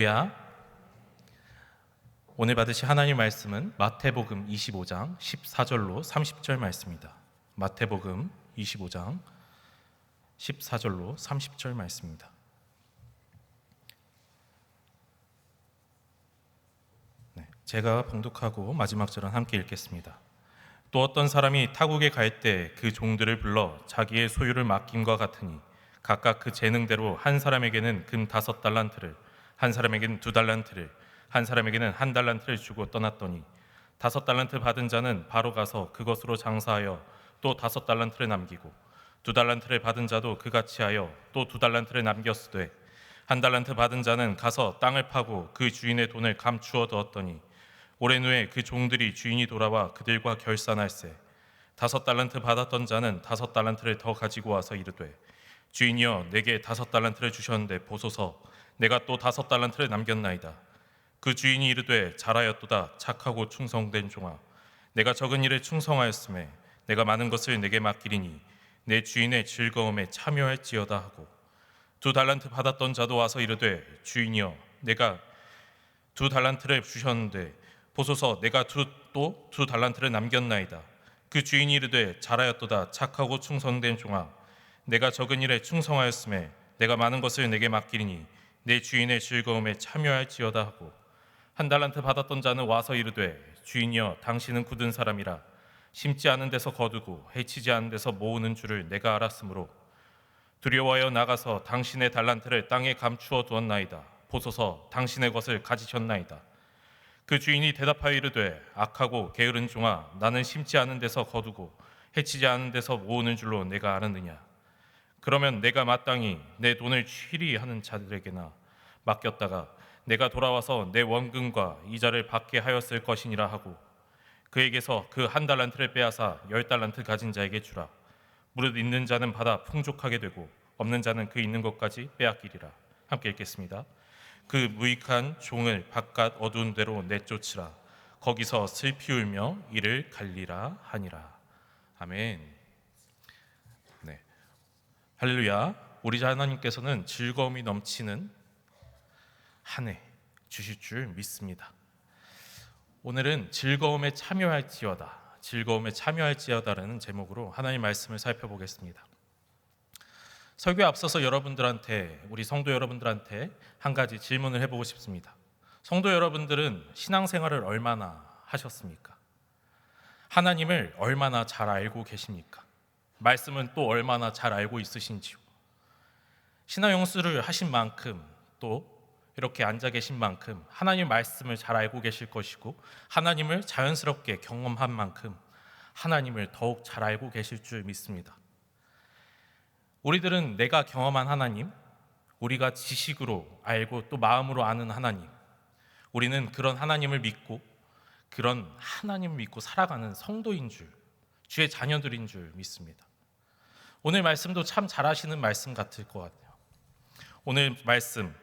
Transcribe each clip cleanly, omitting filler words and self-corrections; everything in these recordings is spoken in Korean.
할렐루야. 오늘 받으실 하나님 말씀은 마태복음 25장 14절로 30절 말씀입니다. 마태복음 25장 14절로 30절 말씀입니다. 제가 봉독하고 마지막 절은 함께 읽겠습니다. 또 어떤 사람이 타국에 갈 때 그 종들을 불러 자기의 소유를 맡김과 같으니 각각 그 재능대로 한 사람에게는 금 5달란트를, 한 사람에게는 2달란트를, 한 사람에게는 1달란트를 주고 떠났더니 5달란트 받은 자는 바로 가서 그것으로 장사하여 또 5달란트를 남기고 2달란트를 받은 자도 그같이 하여 또 2달란트를 남겼으되 1달란트 받은 자는 가서 땅을 파고 그 주인의 돈을 감추어 두었더니 오랜 후에 그 종들이 주인이 돌아와 그들과 결산할세 5달란트 받았던 자는 5달란트를 더 가지고 와서 이르되 주인이여 내게 5달란트를 주셨는데 보소서 내가 또 5달란트를 남겼나이다. 그 주인이 이르되 잘하였도다 착하고 충성된 종아 내가 적은 일에 충성하였음에 내가 많은 것을 내게 맡기리니 내 주인의 즐거움에 참여할지어다 하고 2달란트 받았던 자도 와서 이르되 주인이여 내가 2달란트를 주셨는데 보소서 내가 또 2달란트를 남겼나이다. 그 주인이 이르되 잘하였도다 착하고 충성된 종아 내가 적은 일에 충성하였음에 내가 많은 것을 내게 맡기리니 내 주인의 즐거움에 참여할지어다 하고 1달란트 받았던 자는 와서 이르되 주인이여 당신은 굳은 사람이라 심지 않은 데서 거두고 해치지 않은 데서 모으는 줄을 내가 알았으므로 두려워하여 나가서 당신의 달란트를 땅에 감추어 두었나이다. 보소서 당신의 것을 가지셨나이다. 그 주인이 대답하여 이르되 악하고 게으른 종아 나는 심지 않은 데서 거두고 해치지 않은 데서 모으는 줄로 내가 알았느냐. 그러면 내가 마땅히 내 돈을 취리 하는 자들에게나 맡겼다가 내가 돌아와서 내 원금과 이자를 받게 하였을 것이니라 하고 그에게서 그 1달란트를 빼앗아 10달란트 가진 자에게 주라. 무릇 있는 자는 받아 풍족하게 되고 없는 자는 그 있는 것까지 빼앗기리라. 함께 읽겠습니다. 그 무익한 종을 바깥 어두운 데로 내쫓으라. 거기서 슬피 울며 이를 갈리라 하니라. 아멘. 네, 할렐루야. 우리 하나님께서는 즐거움이 넘치는 한 해 주실 줄 믿습니다. 오늘은 즐거움에 참여할지어다, 즐거움에 참여할지어다라는 제목으로 하나님 말씀을 살펴보겠습니다. 설교에 앞서서 여러분들한테, 우리 성도 여러분들한테 한 가지 질문을 해보고 싶습니다. 성도 여러분들은 신앙생활을 얼마나 하셨습니까? 하나님을 얼마나 잘 알고 계십니까? 말씀은 또 얼마나 잘 알고 있으신지요? 신앙용수를 하신 만큼 또 이렇게 앉아 계신 만큼 하나님 말씀을 잘 알고 계실 것이고 하나님을 자연스럽게 경험한 만큼 하나님을 더욱 잘 알고 계실 줄 믿습니다. 우리들은 내가 경험한 하나님, 우리가 지식으로 알고 또 마음으로 아는 하나님, 우리는 그런 하나님을 믿고 그런 하나님을 믿고 살아가는 성도인 줄, 주의 자녀들인 줄 믿습니다. 오늘 말씀도 참 잘하시는 말씀 같을 것 같아요. 오늘 말씀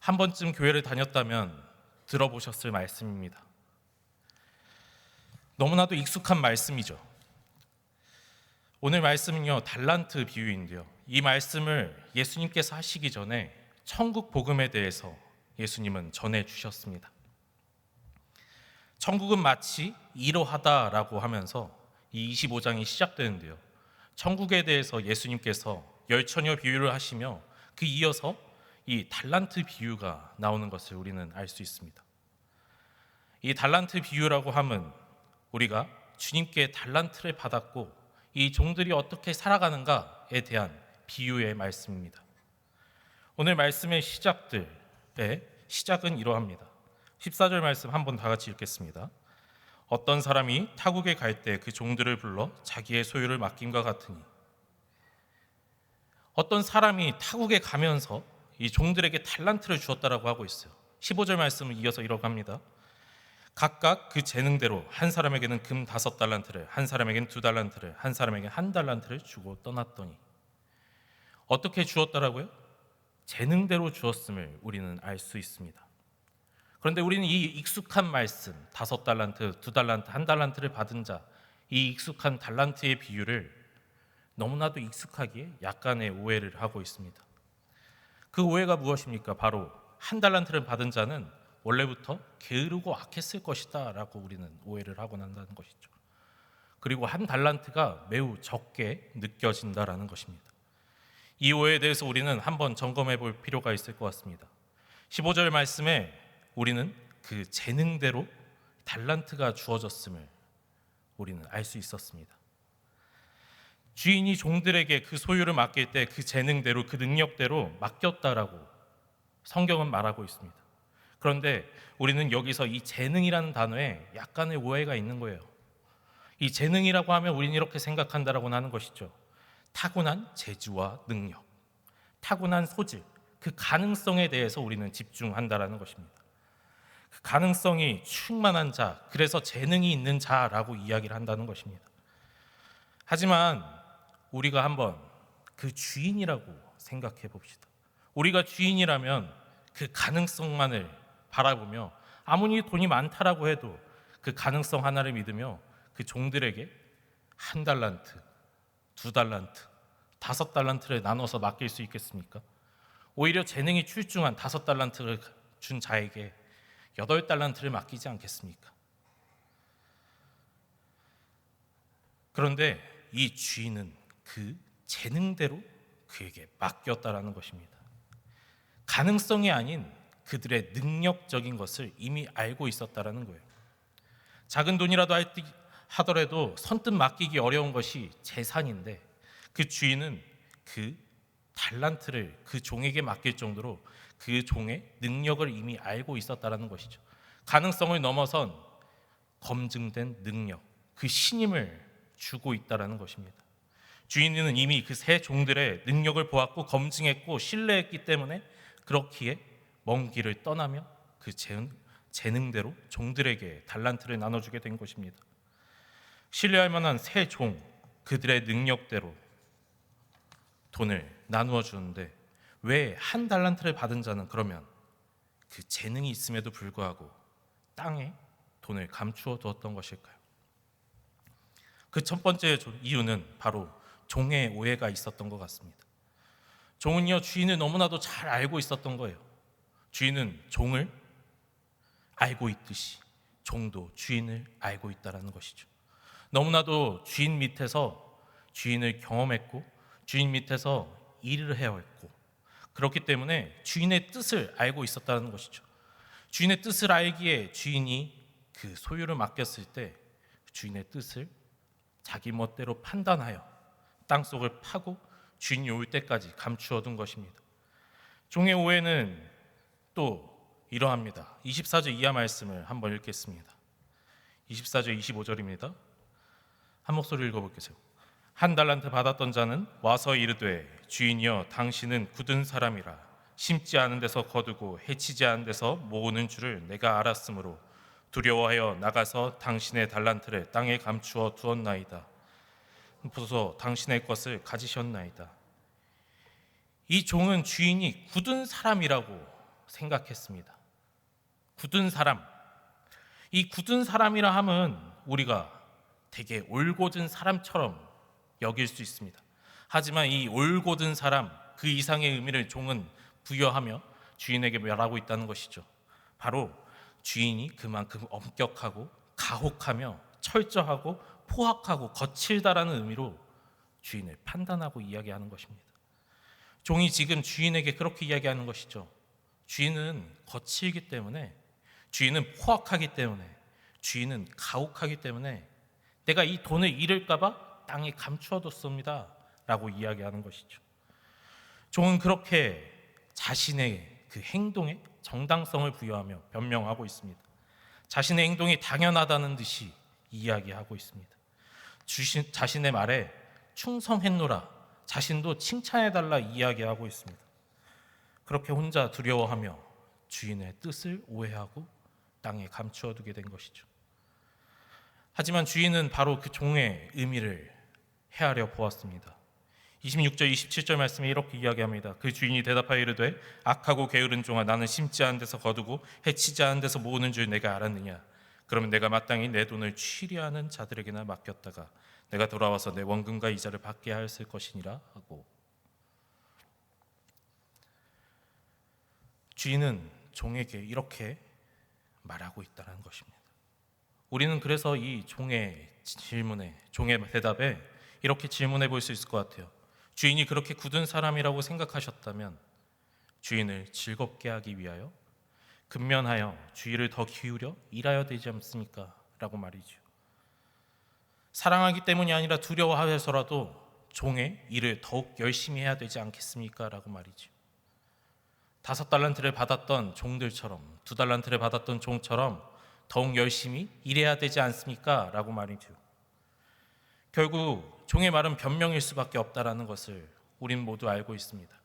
한 번쯤 교회를 다녔다면 들어보셨을 말씀입니다. 너무나도 익숙한 말씀이죠. 오늘 말씀은요, 달란트 비유인데요. 이 말씀을 예수님께서 하시기 전에 천국 복음에 대해서 예수님은 전해주셨습니다. 천국은 마치 이러하다라고 하면서 이 25장이 시작되는데요. 천국에 대해서 예수님께서 열처녀 비유를 하시며 그 이어서 이 달란트 비유가 나오는 것을 우리는 알 수 있습니다. 이 달란트 비유라고 함은 우리가 주님께 달란트를 받았고 이 종들이 어떻게 살아가는가에 대한 비유의 말씀입니다. 오늘 말씀의 시작은 이러합니다. 14절 말씀 한번 다 같이 읽겠습니다. 어떤 사람이 타국에 갈 때 그 종들을 불러 자기의 소유를 맡김과 같으니, 어떤 사람이 타국에 가면서 이 종들에게 달란트를 주었다라고 하고 있어요. 15절 말씀을 이어서 이렇게 합니다. 각각 그 재능대로 한 사람에게는 금 5달란트를, 한 사람에게는 2달란트를, 한 사람에게는 1달란트를 주고 떠났더니. 어떻게 주었다라고요? 재능대로 주었음을 우리는 알 수 있습니다. 그런데 우리는 이 익숙한 말씀, 5달란트, 2달란트, 1달란트를 받은 자, 이 익숙한 달란트의 비유를 너무나도 익숙하기에 약간의 오해를 하고 있습니다. 그 오해가 무엇입니까? 바로 한 달란트를 받은 자는 원래부터 게으르고 악했을 것이다 라고 우리는 오해를 하곤 한다는 것이죠. 그리고 한 달란트가 매우 적게 느껴진다라는 것입니다. 이 오해에 대해서 우리는 한번 점검해 볼 필요가 있을 것 같습니다. 15절 말씀에 우리는 그 재능대로 달란트가 주어졌음을 우리는 알 수 있었습니다. 주인이 종들에게 그 소유를 맡길 때 그 재능대로, 그 능력대로 맡겼다라고 성경은 말하고 있습니다. 그런데 우리는 여기서 이 재능이라는 단어에 약간의 오해가 있는 거예요. 이 재능이라고 하면 우리는 이렇게 생각한다라고 하는 것이죠. 타고난 재주와 능력, 타고난 소질, 그 가능성에 대해서 우리는 집중한다라는 것입니다. 그 가능성이 충만한 자, 그래서 재능이 있는 자라고 이야기를 한다는 것입니다. 하지만 우리가 한번 그 주인이라고 생각해 봅시다. 우리가 주인이라면 그 가능성만을 바라보며 아무리 돈이 많다라고 해도 그 가능성 하나를 믿으며 그 종들에게 한 달란트, 두 달란트, 5달란트를 나눠서 맡길 수 있겠습니까? 오히려 재능이 출중한 5달란트를 준 자에게 8달란트를 맡기지 않겠습니까? 그런데 이 주인은 그 재능대로 그에게 맡겼다라는 것입니다. 가능성이 아닌 그들의 능력적인 것을 이미 알고 있었다라는 거예요. 작은 돈이라도 하더라도 선뜻 맡기기 어려운 것이 재산인데 그 주인은 그 달란트를 그 종에게 맡길 정도로 그 종의 능력을 이미 알고 있었다라는 것이죠. 가능성을 넘어선 검증된 능력, 그 신임을 주고 있다라는 것입니다. 주인은 이미 그 세 종들의 능력을 보았고 검증했고 신뢰했기 때문에 그렇기에 먼 길을 떠나며 그 재능대로 종들에게 달란트를 나눠주게 된 것입니다. 신뢰할 만한 세 종, 그들의 능력대로 돈을 나누어 주는데 왜 한 달란트를 받은 자는 그러면 그 재능이 있음에도 불구하고 땅에 돈을 감추어 두었던 것일까요? 그 첫 번째 이유는 바로 종의 오해가 있었던 것 같습니다. 종은요, 주인을 너무나도 잘 알고 있었던 거예요. 주인은 종을 알고 있듯이 종도 주인을 알고 있다는 것이죠. 너무나도 주인 밑에서 주인을 경험했고 주인 밑에서 일을 해야 했고 그렇기 때문에 주인의 뜻을 알고 있었다는 것이죠. 주인의 뜻을 알기에 주인이 그 소유를 맡겼을 때 주인의 뜻을 자기 멋대로 판단하여 땅속을 파고 주인이 올 때까지 감추어 둔 것입니다. 종의 오해는 또 이러합니다. 24절 이하 말씀을 한번 읽겠습니다. 24절 25절입니다. 한 목소리 읽어볼게요. 한 달란트 받았던 자는 와서 이르되 주인이여 당신은 굳은 사람이라 심지 않은 데서 거두고 해치지 않은 데서 모으는 줄을 내가 알았으므로 두려워하여 나가서 당신의 달란트를 땅에 감추어 두었나이다. 보소서 당신의 것을 가지셨나이다. 이 종은 주인이 굳은 사람이라고 생각했습니다. 굳은 사람. 이 굳은 사람이라 함은 우리가 되게 올곧은 사람처럼 여길 수 있습니다. 하지만 이 올곧은 사람, 그 이상의 의미를 종은 부여하며 주인에게 말하고 있다는 것이죠. 바로 주인이 그만큼 엄격하고 가혹하며 철저하고 포악하고 거칠다라는 의미로 주인을 판단하고 이야기하는 것입니다. 종이 지금 주인에게 그렇게 이야기하는 것이죠. 주인은 거칠기 때문에, 주인은 포악하기 때문에, 주인은 가혹하기 때문에 내가 이 돈을 잃을까 봐 땅에 감추어뒀습니다 라고 이야기하는 것이죠. 종은 그렇게 자신의 그 행동에 정당성을 부여하며 변명하고 있습니다. 자신의 행동이 당연하다는 듯이 이야기하고 있습니다. 자신의 말에 충성했노라, 자신도 칭찬해달라 이야기하고 있습니다. 그렇게 혼자 두려워하며 주인의 뜻을 오해하고 땅에 감추어두게 된 것이죠. 하지만 주인은 바로 그 종의 의미를 헤아려 보았습니다. 26절 27절 말씀에 이렇게 이야기합니다. 그 주인이 대답하여 이르되 악하고 게으른 종아 나는 심지 않은 데서 거두고 해치지 않은 데서 모으는 줄 내가 알았느냐. 그러면 내가 마땅히 내 돈을 취리하는 자들에게나 맡겼다가 내가 돌아와서 내 원금과 이자를 받게 하였을 것이니라 하고, 주인은 종에게 이렇게 말하고 있다는 것입니다. 우리는 그래서 이 종의 질문에, 종의 대답에 이렇게 질문해 볼 수 있을 것 같아요. 주인이 그렇게 굳은 사람이라고 생각하셨다면 주인을 즐겁게 하기 위하여 근면하여 주의를 더 기울여 일하여야 되지 않습니까? 라고 말이죠. 사랑하기 때문이 아니라 두려워하여서라도 종의 일을 더욱 열심히 해야 되지 않겠습니까? 라고 말이죠. 5달란트를 받았던 종들처럼, 2달란트를 받았던 종처럼 더욱 열심히 일해야 되지 않습니까? 라고 말이죠. 결국 종의 말은 변명일 수밖에 없다라는 것을 우린 모두 알고 있습니다.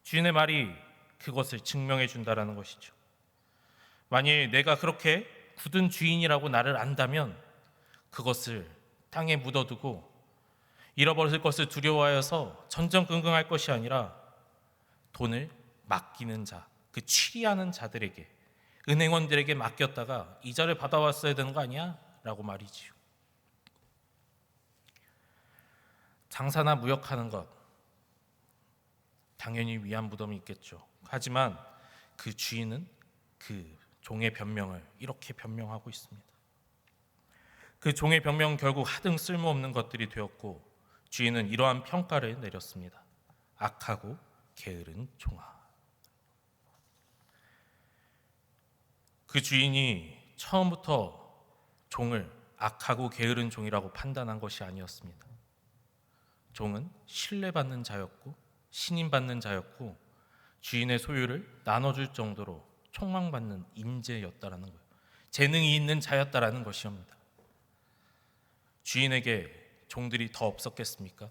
주인의 말이 그것을 증명해 준다라는 것이죠. 만일 내가 그렇게 굳은 주인이라고 나를 안다면 그것을 땅에 묻어두고 잃어버릴 것을 두려워하여서 전전긍긍할 것이 아니라 돈을 맡기는 자, 그 취리하는 자들에게, 은행원들에게 맡겼다가 이자를 받아왔어야 되는 거 아니야? 라고 말이지요. 장사나 무역하는 것 당연히 위안부담이 있겠죠. 하지만 그 주인은 그 종의 변명을 이렇게 변명하고 있습니다. 그 종의 변명은 결국 하등 쓸모없는 것들이 되었고 주인은 이러한 평가를 내렸습니다. 악하고 게으른 종아. 그 주인이 처음부터 종을 악하고 게으른 종이라고 판단한 것이 아니었습니다. 종은 신뢰받는 자였고 신임받는 자였고 주인의 소유를 나눠줄 정도로 총망받는 인재였다라는 거예요. 재능이 있는 자였다라는 것이옵니다. 주인에게 종들이 더 없었겠습니까?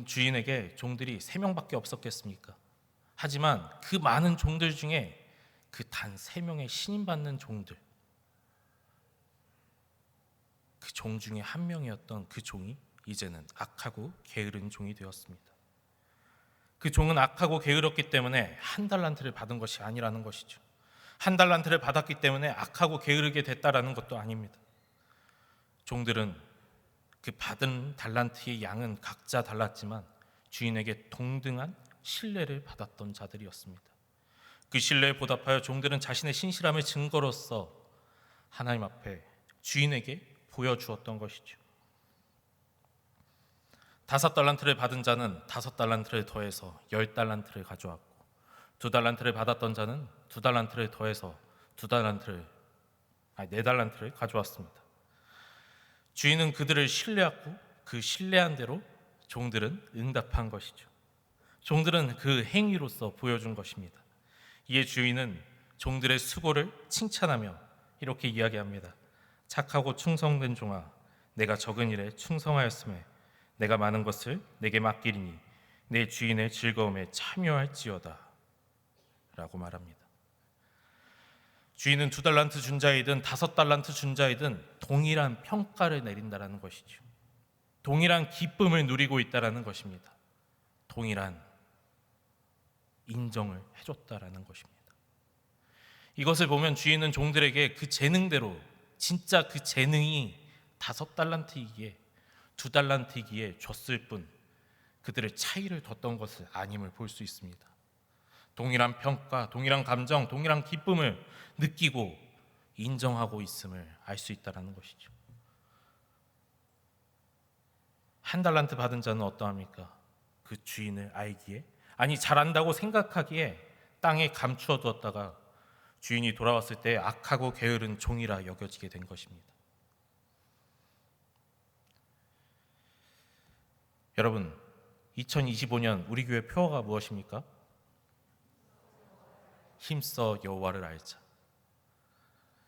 주인에게 종들이 3명밖에 없었겠습니까? 하지만 그 많은 종들 중에 그 단 3명의 신임받는 종들, 그 종 중에 한 명이었던 그 종이 이제는 악하고 게으른 종이 되었습니다. 그 종은 악하고 게으렀기 때문에 1달란트를 받은 것이 아니라는 것이죠. 1달란트를 받았기 때문에 악하고 게으르게 됐다라는 것도 아닙니다. 종들은 그 받은 달란트의 양은 각자 달랐지만 주인에게 동등한 신뢰를 받았던 자들이었습니다. 그 신뢰에 보답하여 종들은 자신의 신실함의 증거로서 하나님 앞에 주인에게 보여주었던 것이죠. 5달란트를 받은 자는 5달란트를 더해서 10달란트를 가져왔고 2달란트를 받았던 자는 2달란트를 더해서 4달란트를 가져왔습니다. 주인은 그들을 신뢰하고 그 신뢰한 대로 종들은 응답한 것이죠. 종들은 그 행위로서 보여준 것입니다. 이에 주인은 종들의 수고를 칭찬하며 이렇게 이야기합니다. 착하고 충성된 종아, 내가 적은 일에 충성하였음에 내가 많은 것을 내게 맡기리니 내 주인의 즐거움에 참여할지어다 라고 말합니다. 주인은 2달란트 준 자이든 5달란트 준 자이든 동일한 평가를 내린다는 것이죠. 동일한 기쁨을 누리고 있다는 것입니다. 동일한 인정을 해줬다는 것입니다. 이것을 보면 주인은 종들에게 그 재능대로, 진짜 그 재능이 5달란트이기에 2달란트이기에 줬을 뿐 그들의 차이를 뒀던 것을 아님을 볼 수 있습니다. 동일한 평가, 동일한 감정, 동일한 기쁨을 느끼고 인정하고 있음을 알 수 있다는 것이죠. 1달란트 받은 자는 어떠합니까? 그 주인을 알기에, 아니 잘안다고 생각하기에 땅에 감추어 두었다가 주인이 돌아왔을 때 악하고 게으른 종이라 여겨지게 된 것입니다. 여러분, 2025년 우리 교회 표어가 무엇입니까? 힘써 여호와를 알자.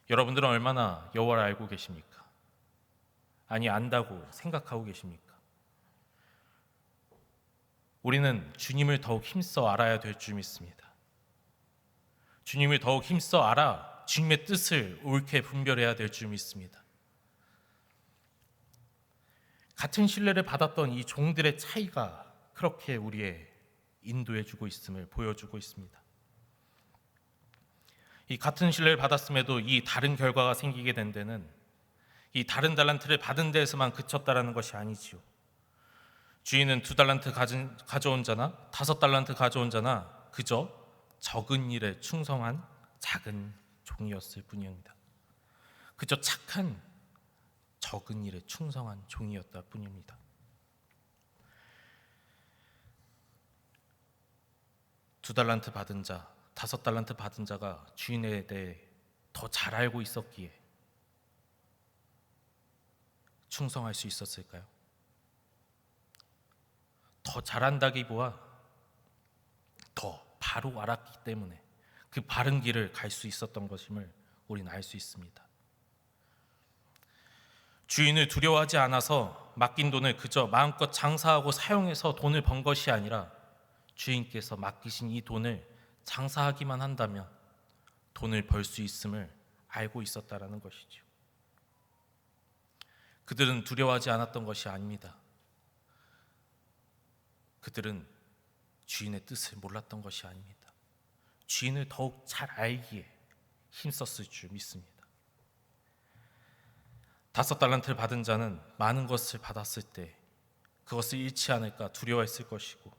여러분들은 얼마나 여호와를 알고 계십니까? 아니 안다고 생각하고 계십니까? 우리는 주님을 더욱 힘써 알아야 될 줄 믿습니다. 주님을 더욱 힘써 알아 주님의 뜻을 옳게 분별해야 될 줄 믿습니다. 같은 신뢰를 받았던 이 종들의 차이가 그렇게 우리의 인도해주고 있음을 보여주고 있습니다. 이 같은 신뢰를 받았음에도 이 다른 결과가 생기게 된 데는 이 다른 달란트를 받은 데에서만 그쳤다라는 것이 아니지요. 주인은 2달란트 가져온 자나 5달란트 가져온 자나 그저 적은 일에 충성한 작은 종이었을 뿐입니다. 그저 착한 적은 일에 충성한 종이었다 뿐입니다. 두 달란트 받은 자, 5달란트 받은 자가 주인에 대해 더 잘 알고 있었기에 충성할 수 있었을까요? 더 잘한다기보다 더 바로 알았기 때문에 그 바른 길을 갈 수 있었던 것임을 우리는 알 수 있습니다. 주인을 두려워하지 않아서 맡긴 돈을 그저 마음껏 장사하고 사용해서 돈을 번 것이 아니라 주인께서 맡기신 이 돈을 장사하기만 한다면 돈을 벌 수 있음을 알고 있었다라는 것이죠. 그들은 두려워하지 않았던 것이 아닙니다. 그들은 주인의 뜻을 몰랐던 것이 아닙니다. 주인을 더욱 잘 알기에 힘썼을 줄 믿습니다. 5달란트를 받은 자는 많은 것을 받았을 때 그것을 잃지 않을까 두려워했을 것이고,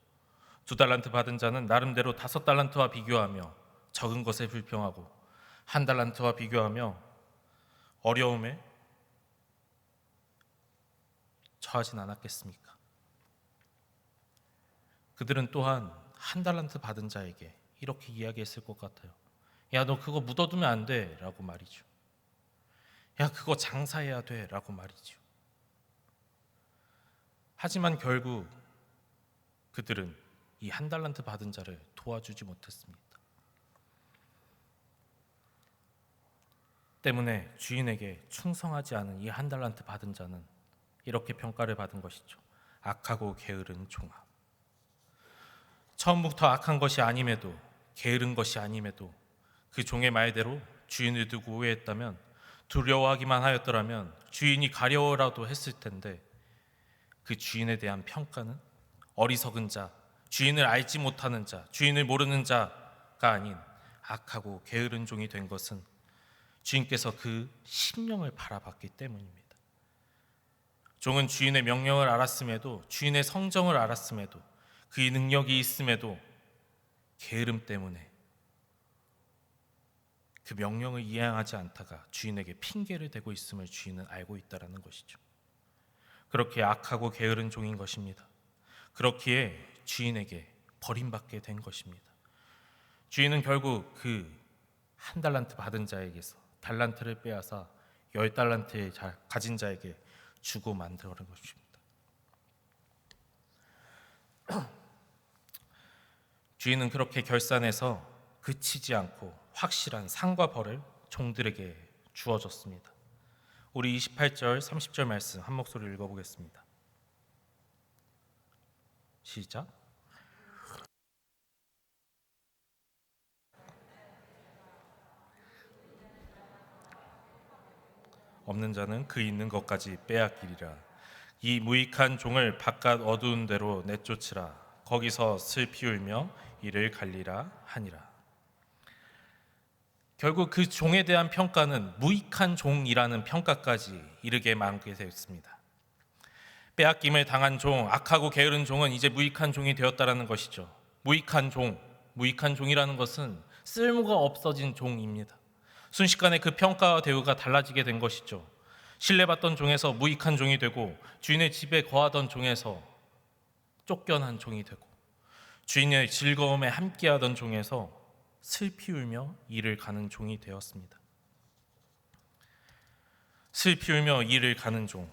2달란트 받은 자는 나름대로 5달란트와 비교하며 적은 것에 불평하고 1달란트와 비교하며 어려움에 처하진 않았겠습니까? 그들은 또한 1달란트 받은 자에게 이렇게 이야기했을 것 같아요. 야, 너 그거 묻어두면 안 돼 라고 말이죠. 야, 그거 장사해야 돼 라고 말이죠. 하지만 결국 그들은 이 1달란트 받은 자를 도와주지 못했습니다. 때문에 주인에게 충성하지 않은 이 1달란트 받은 자는 이렇게 평가를 받은 것이죠. 악하고 게으른 종아. 처음부터 악한 것이 아님에도, 게으른 것이 아님에도 그 종의 말대로 주인을 두고 우회했다면, 두려워하기만 하였더라면 주인이 가려워라도 했을 텐데, 그 주인에 대한 평가는 어리석은 자, 주인을 알지 못하는 자, 주인을 모르는 자가 아닌 악하고 게으른 종이 된 것은 주인께서 그 심령을 바라봤기 때문입니다. 종은 주인의 명령을 알았음에도, 주인의 성정을 알았음에도, 그의 능력이 있음에도 게으름 때문에 그 명령을 이행하지 않다가 주인에게 핑계를 대고 있음을 주인은 알고 있다는 것이죠. 그렇게 악하고 게으른 종인 것입니다. 그렇기에 주인에게 버림받게 된 것입니다. 주인은 결국 그 1달란트 받은 자에게서 달란트를 빼앗아 10달란트를 가진 자에게 주고 만드는 것입니다. 주인은 그렇게 결산해서 그치지 않고 확실한 상과 벌을 종들에게 주어졌습니다. 우리 28절 30절 말씀 한 목소리로 읽어보겠습니다. 시작. 없는 자는 그 있는 것까지 빼앗기리라. 이 무익한 종을 바깥 어두운 데로 내쫓으라. 거기서 슬피 울며 이를 갈리라 하니라. 결국 그 종에 대한 평가는 무익한 종이라는 평가까지 이르게 만게 되었습니다. 빼앗김을 당한 종, 악하고 게으른 종은 이제 무익한 종이 되었다라는 것이죠. 무익한 종이라는 것은 쓸모가 없어진 종입니다. 순식간에 그 평가와 대우가 달라지게 된 것이죠. 신뢰받던 종에서 무익한 종이 되고, 주인의 집에 거하던 종에서 쫓겨난 종이 되고, 주인의 즐거움에 함께하던 종에서 슬피 울며 이를 가는 종이 되었습니다. 슬피 울며 이를 가는 종,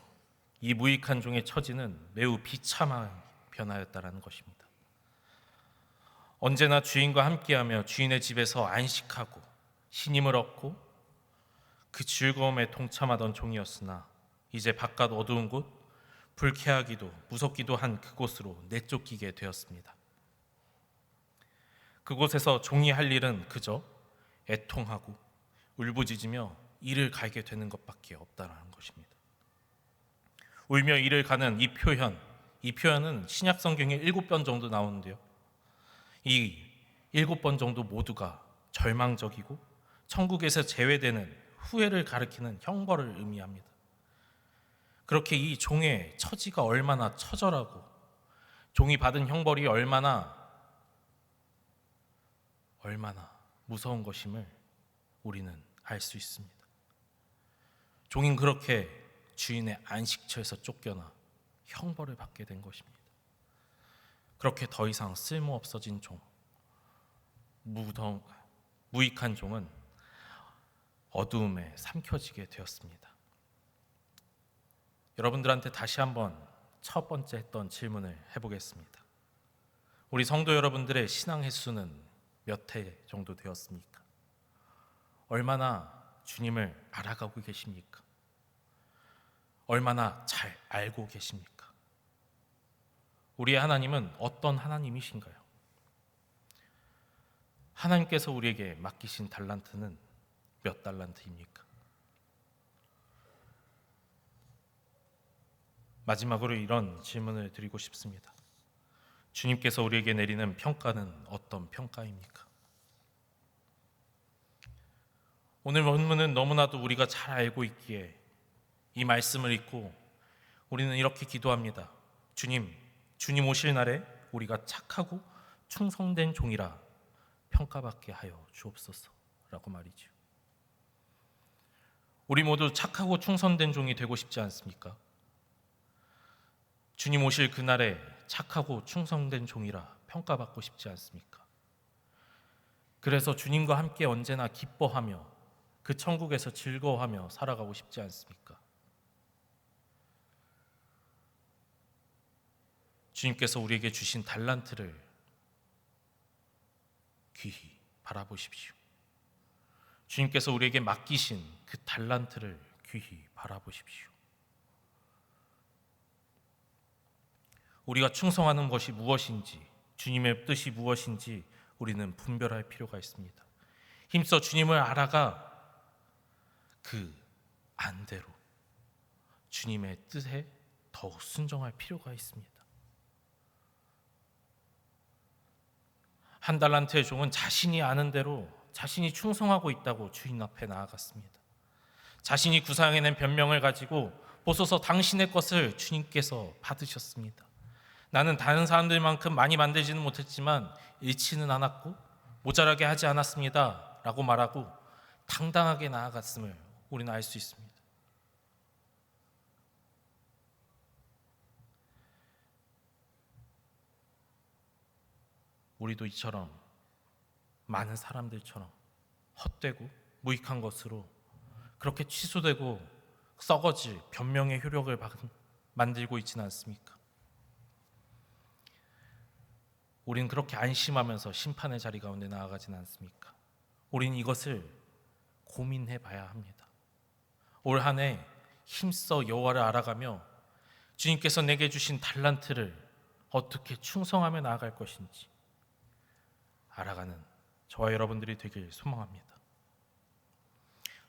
이 무익한 종의 처지는 매우 비참한 변화였다라는 것입니다. 언제나 주인과 함께하며 주인의 집에서 안식하고 신임을 얻고 그 즐거움에 동참하던 종이었으나, 이제 바깥 어두운 곳, 불쾌하기도 무섭기도 한 그곳으로 내쫓기게 되었습니다. 그곳에서 종이 할 일은 그저 애통하고 울부짖으며 이를 갈게 되는 것밖에 없다는 것입니다. 울며 이를 가는 이 표현은 신약 성경에 7번 정도 나오는데요, 이 7번 정도 모두가 절망적이고 천국에서 제외되는 후회를 가리키는 형벌을 의미합니다. 그렇게 이 종의 처지가 얼마나 처절하고 종이 받은 형벌이 얼마나 얼마나 무서운 것임을 우리는 알 수 있습니다. 종인 그렇게 주인의 안식처에서 쫓겨나 형벌을 받게 된 것입니다. 그렇게 더 이상 쓸모없어진 종, 무익한 종은 어두움에 삼켜지게 되었습니다. 여러분들한테 다시 한번 첫 번째 했던 질문을 해보겠습니다. 우리 성도 여러분들의 신앙 횟수는 몇 회 정도 되었습니까? 얼마나 주님을 알아가고 계십니까? 얼마나 잘 알고 계십니까? 우리의 하나님은 어떤 하나님이신가요? 하나님께서 우리에게 맡기신 달란트는 몇 달란트입니까? 마지막으로 이런 질문을 드리고 싶습니다. 주님께서 우리에게 내리는 평가는 어떤 평가입니까? 오늘 본문은 너무나도 우리가 잘 알고 있기에 이 말씀을 읽고 우리는 이렇게 기도합니다. 주님 오실 날에 우리가 착하고 충성된 종이라 평가받게 하여 주옵소서라고 말이죠. 우리 모두 착하고 충성된 종이 되고 싶지 않습니까? 주님 오실 그날에 착하고 충성된 종이라 평가받고 싶지 않습니까? 그래서 주님과 함께 언제나 기뻐하며 그 천국에서 즐거워하며 살아가고 싶지 않습니까? 주님께서 우리에게 주신 달란트를 귀히 바라보십시오. 주님께서 우리에게 맡기신 그 달란트를 귀히 바라보십시오. 우리가 충성하는 것이 무엇인지, 주님의 뜻이 무엇인지 우리는 분별할 필요가 있습니다. 힘써 주님을 알아가 그 안대로 주님의 뜻에 더욱 순종할 필요가 있습니다. 한 달란트의 종은 자신이 아는 대로 자신이 충성하고 있다고 주인 앞에 나아갔습니다. 자신이 구상해낸 변명을 가지고 보소서 당신의 것을 주님께서 받으셨습니다. 나는 다른 사람들만큼 많이 만들지는 못했지만 잃지는 않았고 모자라게 하지 않았습니다 라고 말하고 당당하게 나아갔음을 우리는 알 수 있습니다. 우리도 이처럼 많은 사람들처럼 헛되고 무익한 것으로 그렇게 취소되고 썩어질 변명의 효력을 만들고 있지는 않습니까? 우리는 그렇게 안심하면서 심판의 자리 가운데 나아가지는 않습니까? 우리는 이것을 고민해 봐야 합니다. 올 한 해 힘써 여호와를 알아가며 주님께서 내게 주신 달란트를 어떻게 충성하며 나아갈 것인지 알아가는 저와 여러분들이 되길 소망합니다.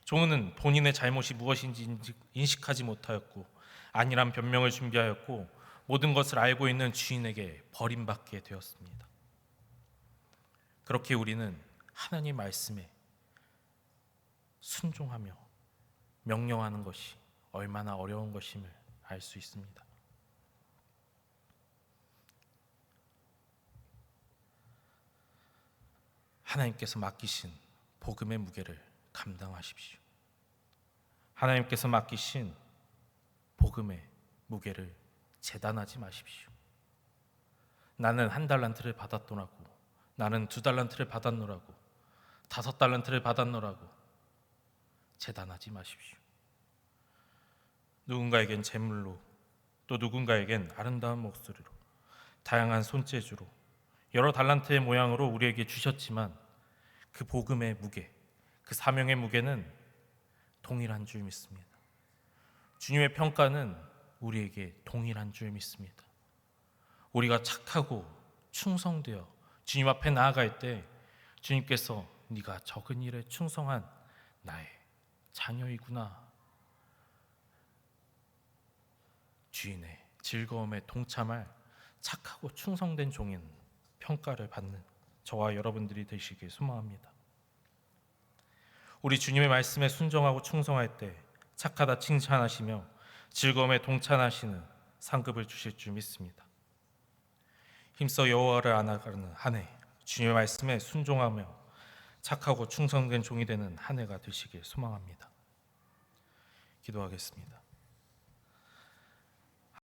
종은 본인의 잘못이 무엇인지 인식하지 못하였고 안일한 변명을 준비하였고 모든 것을 알고 있는 주인에게 버림받게 되었습니다. 그렇게 우리는 하나님 말씀에 순종하며 명령하는 것이 얼마나 어려운 것임을 알 수 있습니다. 하나님께서 맡기신 복음의 무게를 감당하십시오. 하나님께서 맡기신 복음의 무게를 재단하지 마십시오. 나는 한 달란트를 받았노라고, 나는 2달란트를 받았노라고, 5달란트를 받았노라고 재단하지 마십시오. 누군가에겐 재물로, 또 누군가에겐 아름다운 목소리로, 다양한 손재주로, 여러 달란트의 모양으로 우리에게 주셨지만 그 복음의 무게, 그 사명의 무게는 동일한 줄 믿습니다. 주님의 평가는 우리에게 동일한 줄 믿습니다. 우리가 착하고 충성되어 주님 앞에 나아갈 때 주님께서 네가 적은 일에 충성한 나의 자녀이구나, 주인의 즐거움에 동참할 착하고 충성된 종인 평가를 받는 저와 여러분들이 되시길 소망합니다. 우리 주님의 말씀에 순종하고 충성할 때 착하다 칭찬하시며 즐거움에 동참하시는 상급을 주실 줄 믿습니다. 힘써 여호와를 알아가는 한 해 주님의 말씀에 순종하며 착하고 충성된 종이 되는 한 해가 되시길 소망합니다. 기도하겠습니다.